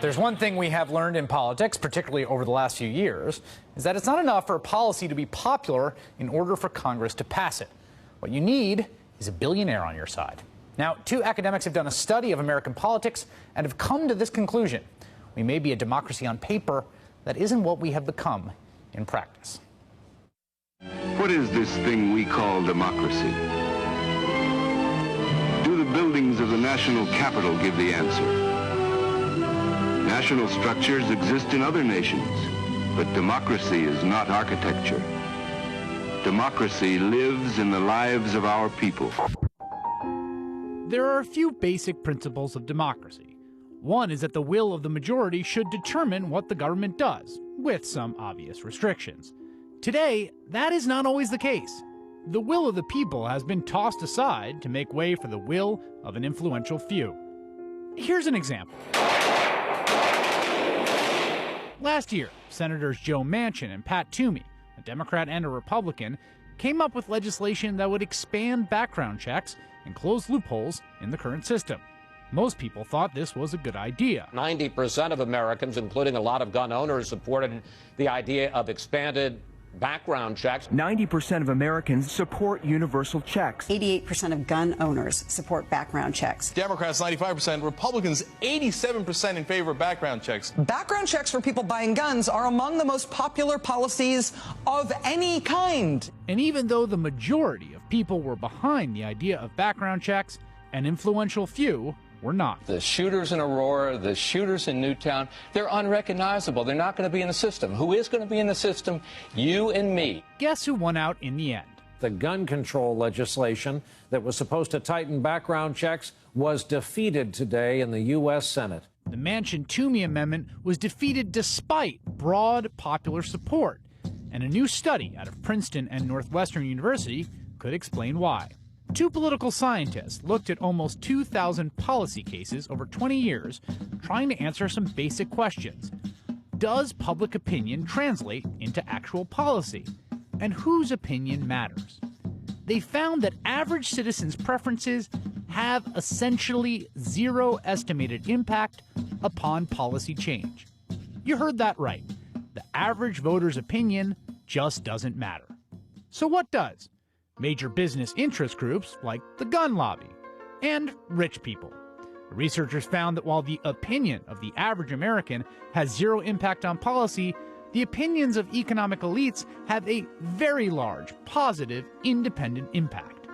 there's one thing we have learned in politics, particularly over the last few years, is that it's not enough for a policy to be popular in order for Congress to pass it. What you need is a billionaire on your side. Now, two academics have done a study of American politics and have come to this conclusion. We may be a democracy on paper that isn't what we have become in practice. What is this thing we call democracy? Do the buildings of the national capital give the answer? National structures exist in other nations, but democracy is not architecture. Democracy lives in the lives of our people. There are a few basic principles of democracy. One is that the will of the majority should determine what the government does, with some obvious restrictions. Today, that is not always the case. The will of the people has been tossed aside to make way for the will of an influential few. Here's an example. Last year, Senators Joe Manchin and Pat Toomey, a Democrat and a Republican, came up with legislation that would expand background checks and close loopholes in the current system. Most people thought this was a good idea. 90% of Americans, including a lot of gun owners, supported the idea of expanded background checks. 90% of Americans support universal checks. 88% of gun owners support background checks. Democrats 95%, Republicans 87% in favor of background checks. Background checks for people buying guns are among the most popular policies of any kind. And even though the majority of people were behind the idea of background checks, an influential few were not. The shooters in Aurora, the shooters in Newtown, they're unrecognizable. They're not going to be in the system. Who is going to be in the system? You and me. Guess who won out in the end? The gun control legislation that was supposed to tighten background checks was defeated today in the U.S. Senate. The Manchin-Toomey amendment was defeated despite broad popular support, and a new study out of Princeton and Northwestern University could explain why. Two political scientists looked at almost 2,000 policy cases over 20 years, trying to answer some basic questions. Does public opinion translate into actual policy? And whose opinion matters? They found that average citizens' preferences have essentially zero estimated impact upon policy change. You heard that right. The average voter's opinion just doesn't matter. So what does? Major business interest groups like the gun lobby, and rich people. Researchers found that while the opinion of the average American has zero impact on policy, the opinions of economic elites have a very large, positive, independent impact.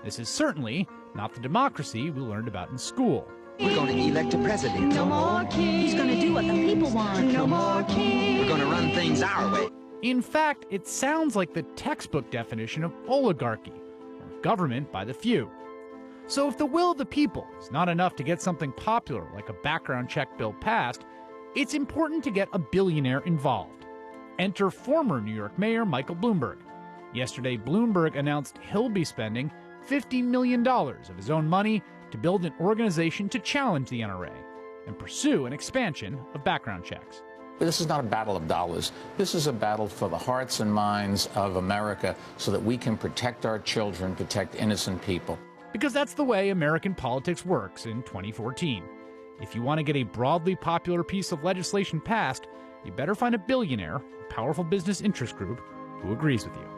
This is certainly not the democracy we learned about in school. We're going to elect a president. No more king. He's going to do what the people want. No more king. We're going to run things our way. In fact, it sounds like the textbook definition of oligarchy, or government by the few. So if the will of the people is not enough to get something popular like a background check bill passed, it's important to get a billionaire involved. Enter former New York Mayor Michael Bloomberg. Yesterday, Bloomberg announced he'll be spending $50 million of his own money to build an organization to challenge the NRA and pursue an expansion of background checks. This is not a battle of dollars. This is a battle for the hearts and minds of America so that we can protect our children, protect innocent people. Because that's the way American politics works in 2014. If you want to get a broadly popular piece of legislation passed, you better find a billionaire, a powerful business interest group, who agrees with you.